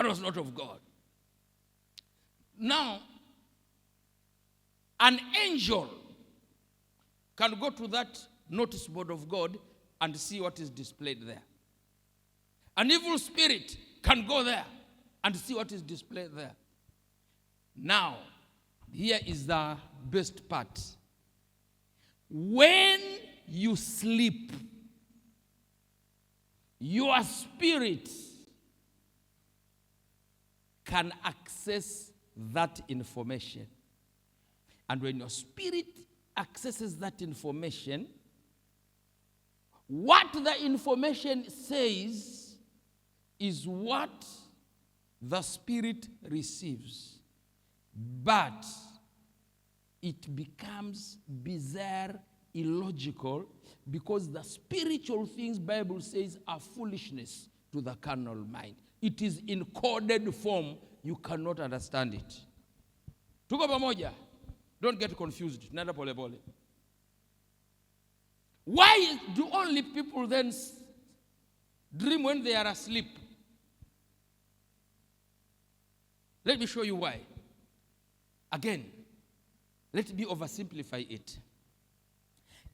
That was not of God. Now, an angel can go to that notice board of God and see what is displayed there. An evil spirit can go there and see what is displayed there. Now, here is the best part. When you sleep, your spirit can access that information. And when your spirit accesses that information, what the information says is what the spirit receives. But it becomes bizarre, illogical, because the spiritual things Bible says are foolishness to the carnal mind. It is in coded form. You cannot understand it. Tuko pamoja? Don't get confused. Nenda pole pole. Why do only people then dream when they are asleep? Let me show you why. Again, let me oversimplify it.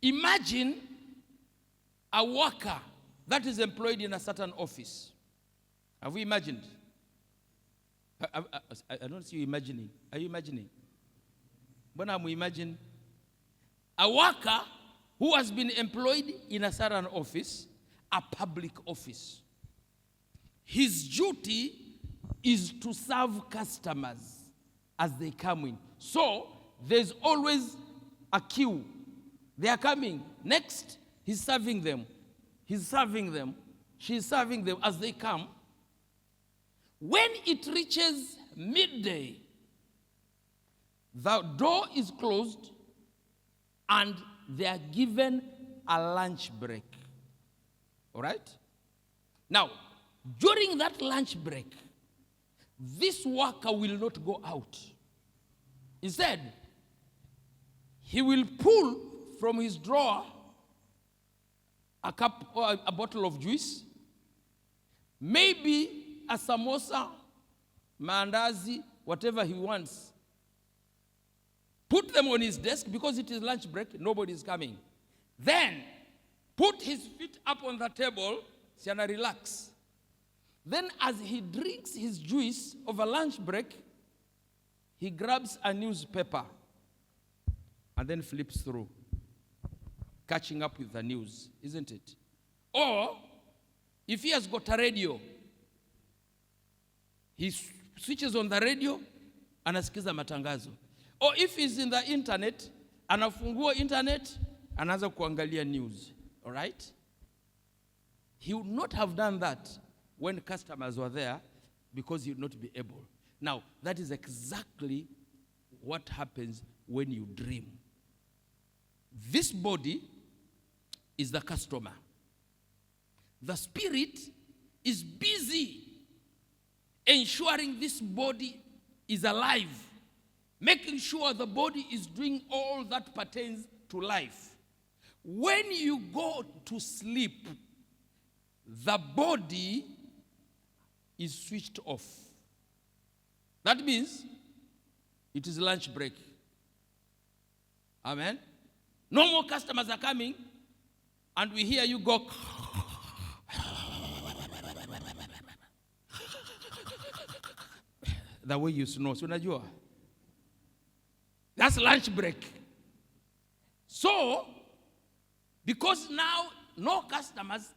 Imagine a worker that is employed in a certain office. Have we imagined? I don't see you imagining. Are you imagining? But I'm imagining a worker who has been employed in a certain office, a public office. His duty is to serve customers as they come in. So there's always a queue. They are coming. Next, he's serving them. He's serving them. She's serving them as they come. When it reaches midday, the door is closed and they are given a lunch break. All right? Now, during that lunch break, this worker will not go out. Instead, he will pull from his drawer a cup or a bottle of juice, maybe a samosa, mandazi, whatever he wants. Put them on his desk because it is lunch break, nobody is coming. Then, put his feet up on the table, and relax. Then as he drinks his juice over lunch break, he grabs a newspaper and then flips through, catching up with the news, isn't it? Or, if he has got a radio, he switches on the radio, anasikiza matangazo. Or if he's in the internet, anafungua internet, anaanza kuangalia news. All right? He would not have done that when customers were there because he would not be able. Now, that is exactly what happens when you dream. This body is the customer. The spirit is busy ensuring this body is alive, making sure the body is doing all that pertains to life. When you go to sleep, the body is switched off. That means it is lunch break. Amen? No more customers are coming, and we hear you go. The way you snore. So unajua? That's lunch break. So, because now no customers,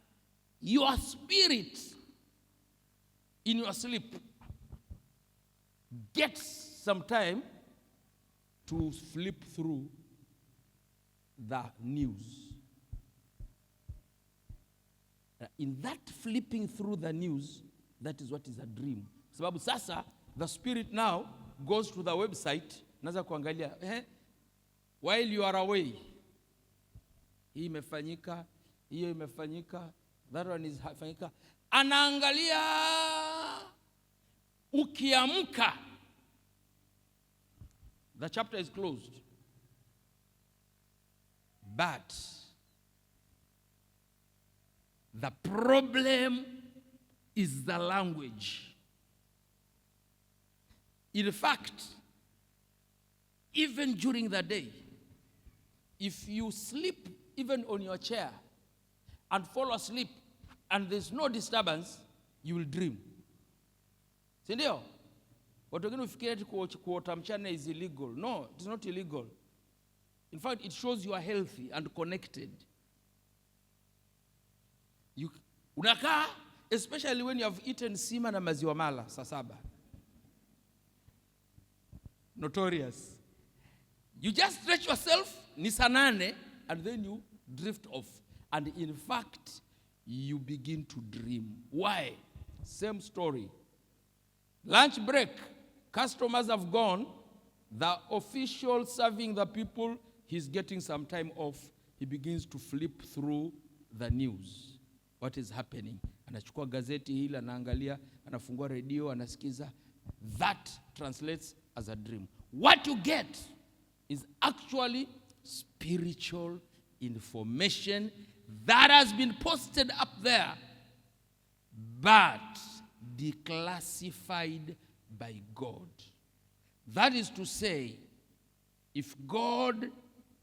your spirit in your sleep gets some time to flip through the news. In that flipping through the news, that is what is a dream. Sababu sasa, the spirit now goes to the website, naza kuangalia, while you are away, hii imefanyika, hiyo imefanyika, that one is hafanyika. Anaangalia, ukiamka, the chapter is closed. But the problem is the language. In fact, even during the day, if you sleep even on your chair and fall asleep and there's no disturbance, you will dream. Si ndio? Watu wengine ufikiria kuota mchana is illegal. No, it's not illegal. In fact, it shows you are healthy and connected. Unakaa, especially when you have eaten sima na maziwa mala, saa 7. Notorious. You just stretch yourself, ni saa 8, and then you drift off. And in fact, you begin to dream. Why? Same story. Lunch break, customers have gone. The official serving the people, he's getting some time off. He begins to flip through the news. What is happening? Anachukua gazeti hili, anaangalia, anafungua radio, anasikiza. That translates as a dream. What you get is actually spiritual information that has been posted up there, but declassified by God. That is to say, if God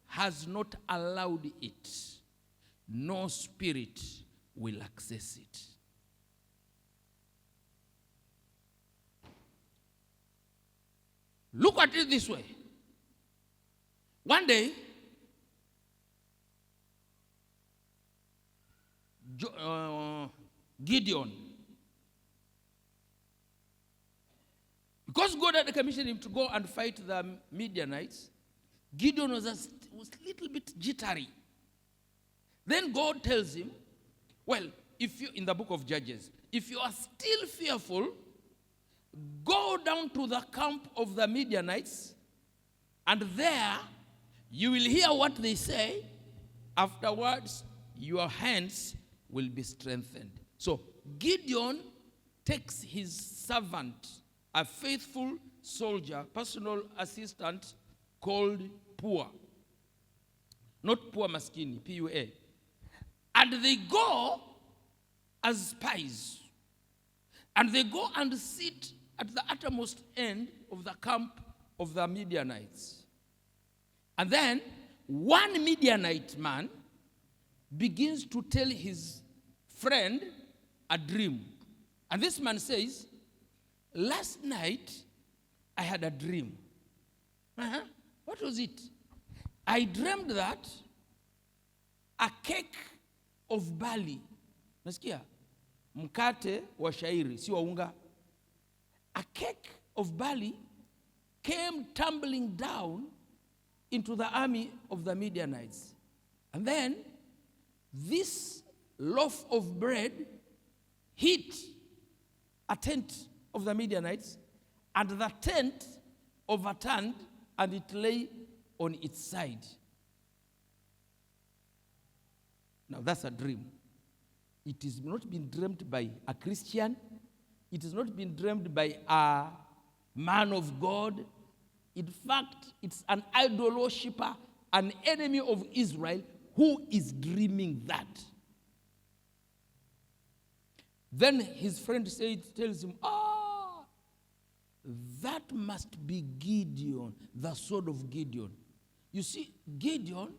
has not allowed it, no spirit will access it. Look at it this way. One day, Gideon, because God had commissioned him to go and fight the Midianites, Gideon was a little bit jittery. Then God tells him, well, if you, in the book of Judges, if you are still fearful, go down to the camp of the Midianites, and there you will hear what they say. Afterwards, your hands will be strengthened. So Gideon takes his servant, a faithful soldier, personal assistant called Pua. Not Pua Maskini, P-U-A. And they go as spies. And they go and sit at the uttermost end of the camp of the Midianites. And then one Midianite man begins to tell his friend a dream. And this man says, last night I had a dream. What was it? I dreamed that a cake of barley, nasikia, mkate wa shairi, si wa unga, a cake of barley came tumbling down into the army of the Midianites. And then this loaf of bread hit a tent of the Midianites, and the tent overturned and it lay on its side. Now that's a dream. It has not been dreamed by a Christian. It has not been dreamed by a man of God. In fact, it's an idol worshiper, an enemy of Israel, who is dreaming that. Then his friend tells him, that must be Gideon, the sword of Gideon. You see, Gideon,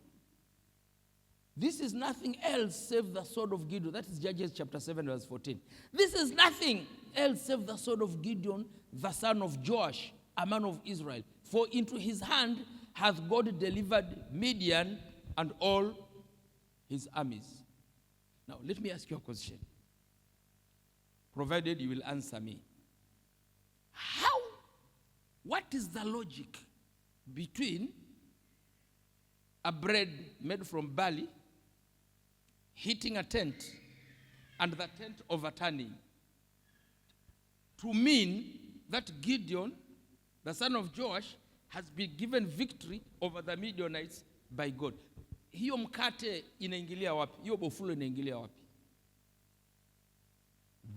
this is nothing else save the sword of Gideon. That is Judges chapter 7, verse 14. This is nothing else save the sword of Gideon, the son of Joash, a man of Israel. For into his hand hath God delivered Midian and all his armies. Now, let me ask you a question, provided you will answer me. What is the logic between a bread made from barley hitting a tent and the tent overturning to mean that Gideon, the son of Joash, has been given victory over the Midianites by God? Hiyo mkate inaingilia wapi? Hiyo bofulo inaingilia wapi?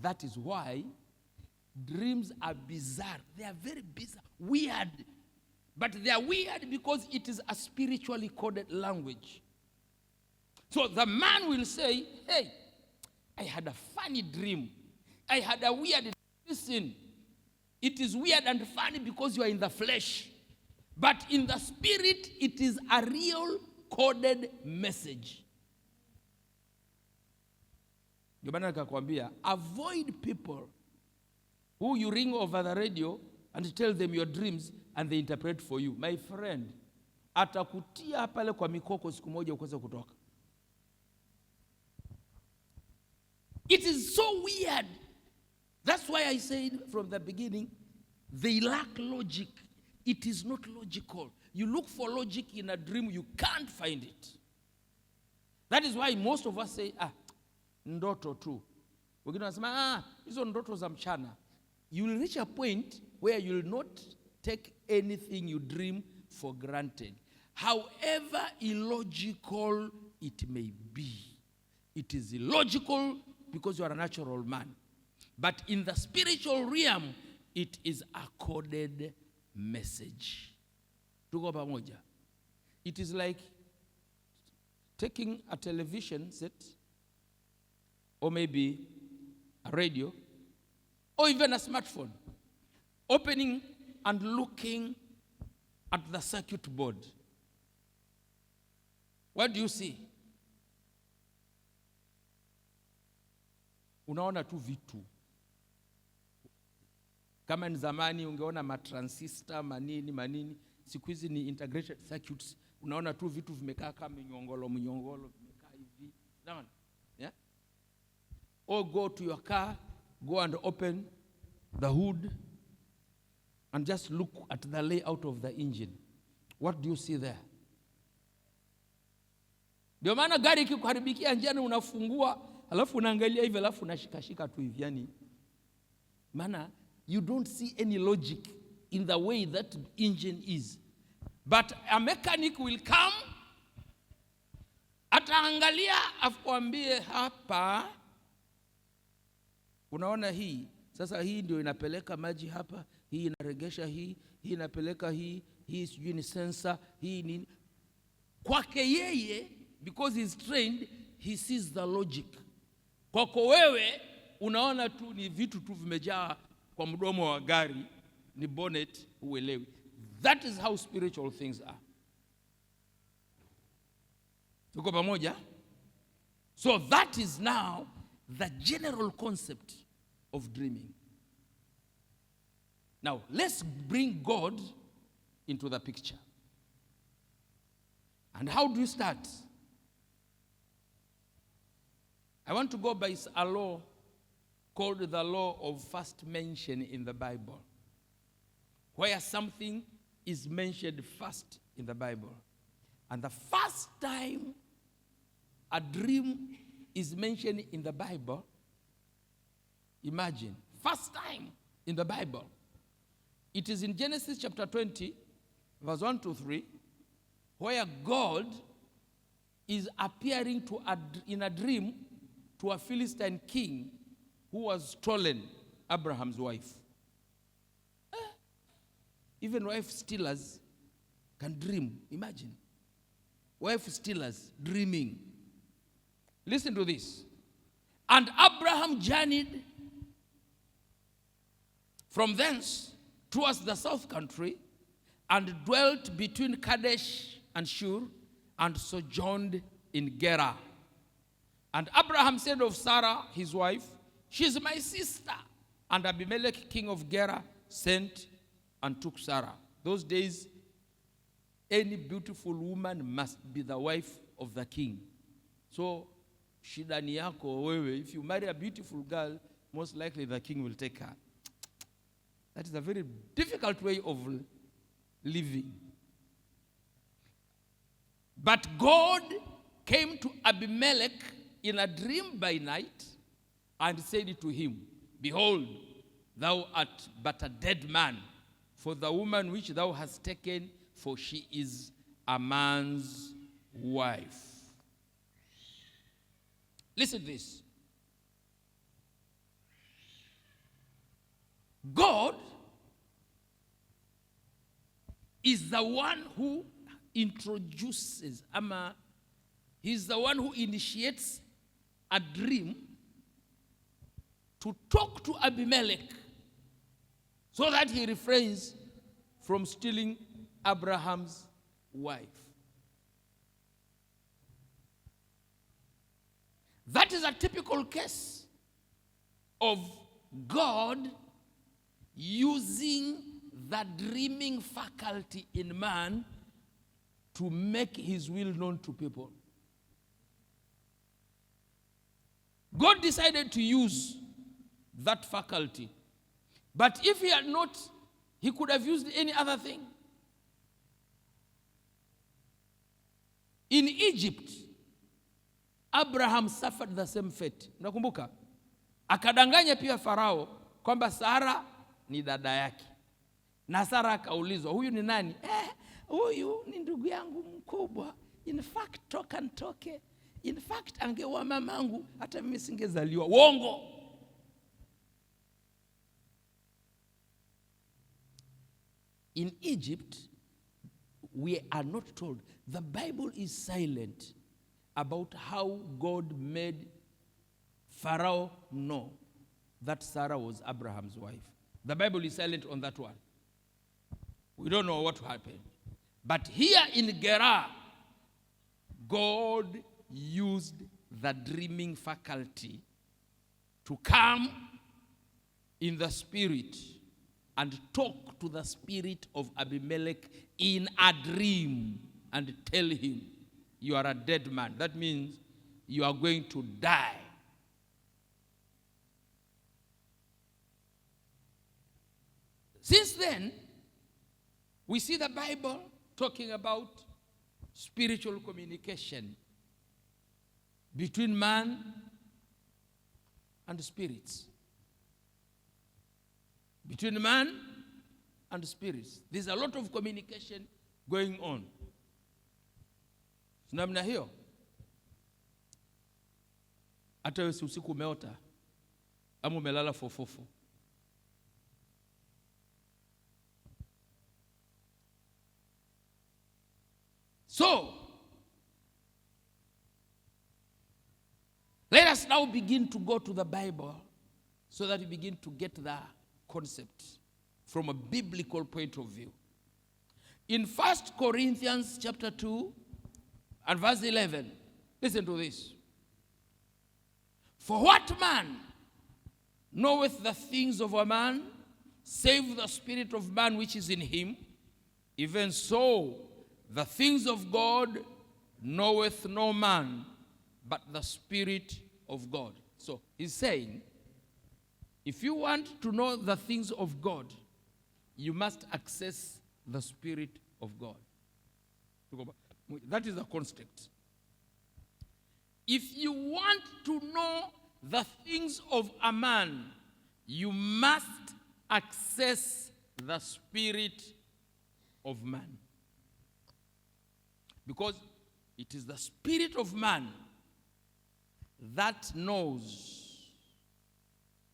That is why dreams are bizarre. They are very bizarre, weird. But they are weird because it is a spiritually coded language. So the man will say, hey, I had a funny dream. I had a weird dream. Listen, It is weird and funny because you are in the flesh. But in the spirit, it is a real coded message. Ndio maana nikakwambia, avoid people who you ring over the radio and tell them your dreams and they interpret for you. My friend, atakutia pale kwa mikoko siku moja ukose kutoka. It is so weird. That's why I said from the beginning, they lack logic. It is not logical. You look for logic in a dream, you can't find it. That is why most of us say, ndoto tu. Wengine wanasema, hizo ndoto za mchana. You will reach a point where you will not take anything you dream for granted. However illogical it may be. It is illogical because you are a natural man. But in the spiritual realm, it is a coded message. Tuko pamoja. It is like taking a television set, or maybe a radio, or even a smartphone, opening and looking at the circuit board. What do you see? Unaona tu vitu. Kama ni zamani ungeona matransistor, manini, siku hizi ni integrated circuits. Unaona tu vitu vimekaa kama mnyongolo vimekaa hivi. Unaona? Yeah? Or go to your car, go and open the hood and just look at the layout of the engine. What do you see there? Ndio maana gari ikikuharibikia njiani unafungua, alafu unaangalia hivi, alafu unashikashika tu hivi, yani maana you don't see any logic in the way that engine is. But a mechanic will come, ataangalia, afuambie hapa, unaona hii, sasa hii ndio inapeleka maji hapa, hii inaregesha hii inapeleka hii sijui ni sensor, hii nini. Kwake yeye, because he's trained, he sees the logic. Kwako wewe, unaona tu ni vitu tu vimejaa kwa mdomo wa gari, ni bonnet, uelewi. That is how spiritual things are. Tuko pamoja? So that is now the general concept of dreaming. Now, let's bring God into the picture. And how do you start? I want to go by a law called the law of first mention in the Bible, where something is mentioned first in the Bible. And the first time a dream is mentioned in the Bible, imagine, first time in the Bible, it is in Genesis chapter 20, verse 1 to 3, where God is appearing in a dream to a Philistine king who was stolen Abraham's wife. Even wife stealers can dream. Imagine. Wife stealers dreaming. Listen to this. And Abraham journeyed from thence towards the south country and dwelt between Kadesh and Shur and sojourned in Gerar. And Abraham said of Sarah, his wife, "She is my sister." And Abimelech, king of Gerar, sent and took Sarah. Those days, any beautiful woman must be the wife of the king. So, shida ni yako wewe. If you marry a beautiful girl, most likely the king will take her. That is a very difficult way of living. But God came to Abimelech in a dream by night and said to him, "Behold, thou art but a dead man, for the woman which thou hast taken, for she is a man's wife." Listen to this. God is the one who introduces, he's the one who initiates a dream to talk to Abimelech so that he refrains from stealing Abraham's wife. That is a typical case of God using the dreaming faculty in man to make his will known to people. God decided to use that faculty. But if he had not, he could have used any other thing. In Egypt, Abraham suffered the same fate. Mnakumbuka? Akadanganya pia Farao kwamba Sara ni dada yake. Na Sara akaulizwa, huyu ni nani? Huyu ni ndugu yangu mkubwa. In fact, toka ntoke. In fact, angewa mamangu, hata mimi singezaliwa. Uongo. In Egypt, we are not told. The Bible is silent about how God made Pharaoh know that Sarah was Abraham's wife. The Bible is silent on that one. We don't know what happened. But here in Gerar, God used the dreaming faculty to come in the spirit and talk to the spirit of Abimelech in a dream and tell him, you are a dead man. That means you are going to die. Since then, we see the Bible talking about spiritual communication between man and spirits. Between man and spirits. There's a lot of communication going on. Namna hiyo. Hata wewe usiku umeota ama umelala fofofo. So, let us now begin to go to the Bible so that we begin to get the concept from a biblical point of view. In 1 Corinthians chapter 2 and verse 11, listen to this. For what man knoweth the things of a man, save the spirit of man which is in him? Even so, the things of God knoweth no man, but the Spirit of God. So he's saying, if you want to know the things of God, you must access the Spirit of God. That is the construct. If you want to know the things of a man, you must access the spirit of man. Because it is the spirit of man that knows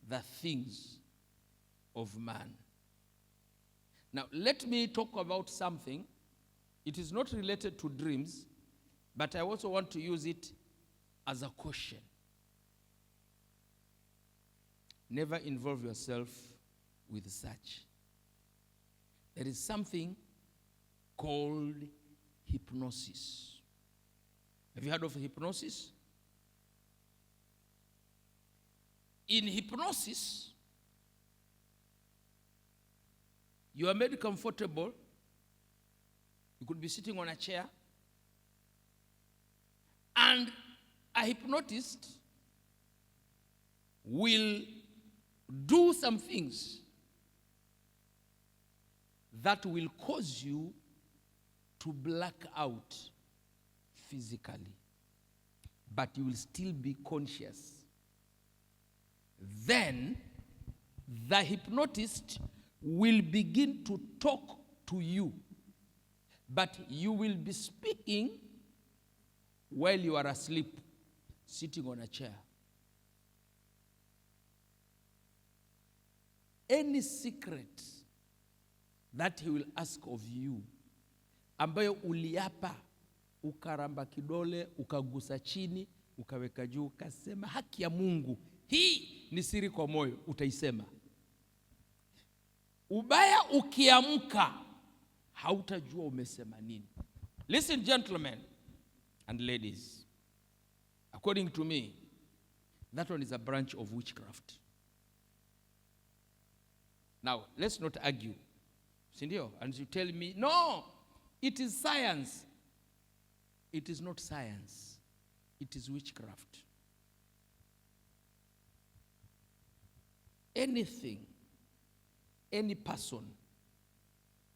the things of man. Now, let me talk about something. It is not related to dreams, but I also want to use it as a caution. Never involve yourself with such. There is something called hypnosis. Have you heard of hypnosis? In hypnosis, you are made comfortable. You could be sitting on a chair, and a hypnotist will do some things that will cause you to black out physically, but you will still be conscious. Then the hypnotist will begin to talk to you, but you will be speaking while you are asleep, sitting on a chair. Any secret that he will ask of you, ambayo uliapa, ukaramba kidole, ukagusa chini, ukaweka juu, ukasema haki ya Mungu, hii ni siri kwa moyo, utaisema. Ubaya ukiamka hautajua umesema nini. Listen, gentlemen and ladies. According to me, that one is a branch of witchcraft. Now, let's not argue. Sindio? And you tell me, no, it is science. It is not science. It is witchcraft. Anything, any person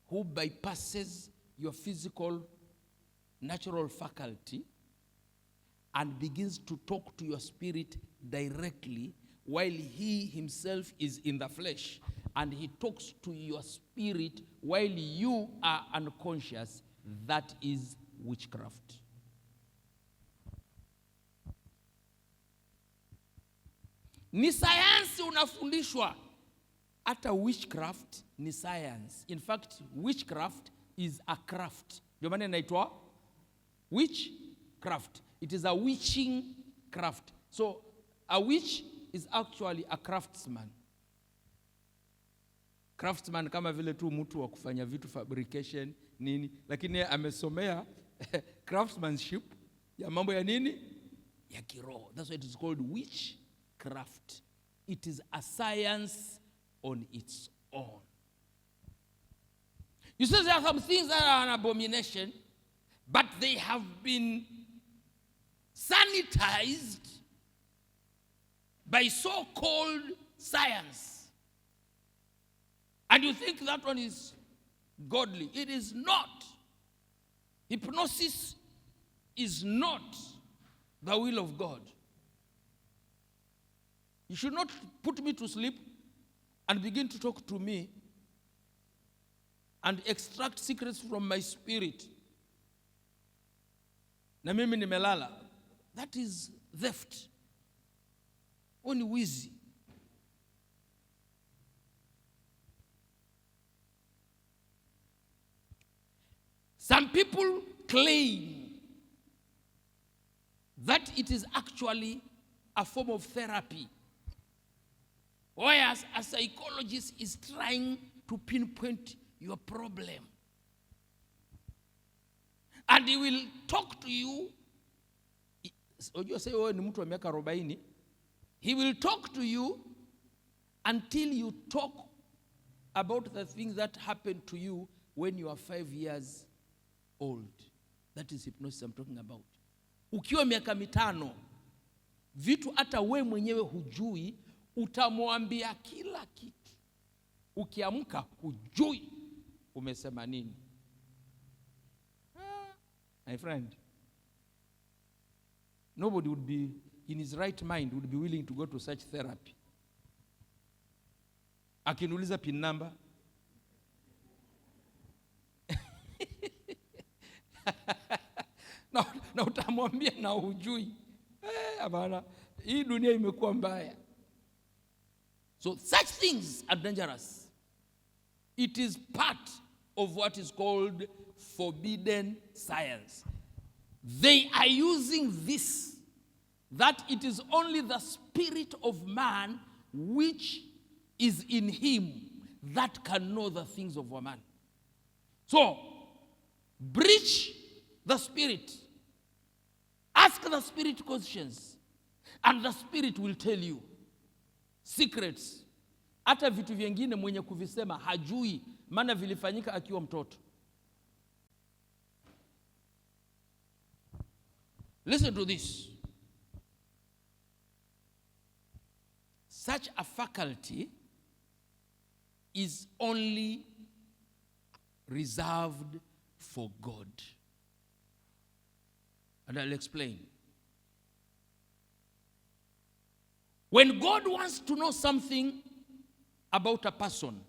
who bypasses your physical, natural faculty and begins to talk to your spirit directly while he himself is in the flesh, and he talks to your spirit while you are unconscious, that is witchcraft. Ni sayansi unafundishwa. Hata witchcraft ni science. In fact, witchcraft is a craft. Ndio maana inaitwa witchcraft. It is a witching craft. So a witch is actually a craftsman. Craftsman kama vile tu mtu wa kufanya vitu, fabrication nini, lakini amesomea craftsmanship ya mambo ya nini? Ya kiroho. That's why it is called witchcraft. It is a science on its own. You see, there are some things that are an abomination, but they have been sanitized by so-called science. And you think that one is godly. It is not. Hypnosis is not the will of God. You should not put me to sleep and begin to talk to me and extract secrets from my spirit. Na mimi nimelala. That is theft. Oni wizi. Some people claim that it is actually a form of therapy, whereas a psychologist is trying to pinpoint your problem. And he will talk to you. You say, oh, ni mtu wa miaka 40. He will talk to you until you talk about the things that happened to you when you are 5 years old. That is hypnosis I'm talking about. Ukiwa miaka 5, vitu hata we mwenyewe hujui, utamwambia kila kitu. Ukiamka hujui umesema nini. My friend, nobody would be in his right mind would be willing to go to such therapy. Akiniuliza pin number, na utamwambia na hujui. Abana, hii dunia imekuwa mbaya. So such things are dangerous. It is part of what is called forbidden science. They are using this, that it is only the spirit of man which is in him that can know the things of a man. So, breach the spirit. Ask the spirit questions, and the spirit will tell you secrets. Hata vitu vingine mwenye kuvisema hajui, maana vilifanyika akiwa mtoto. Listen to this. Such a faculty is only reserved for God. And I'll explain. When God wants to know something about a person,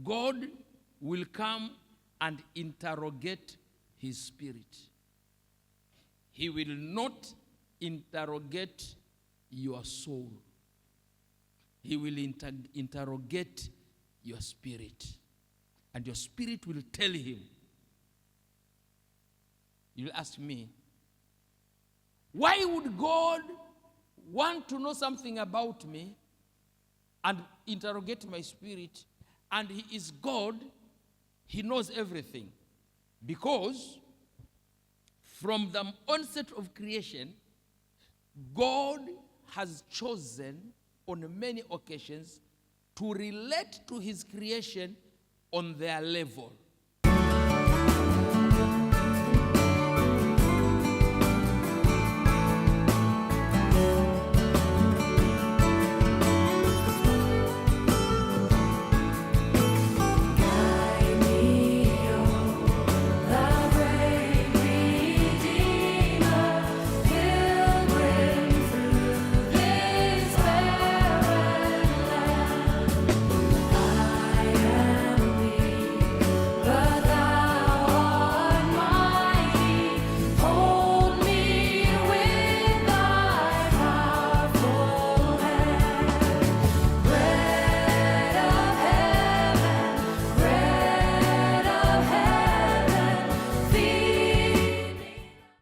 God will come and interrogate his spirit. He will not interrogate your soul. He will interrogate your spirit. And your spirit will tell him. You'll ask me, why would God want to know something about me and interrogate my spirit, and he is God, he knows everything. Because from the onset of creation, God has chosen on many occasions to relate to his creation on their level.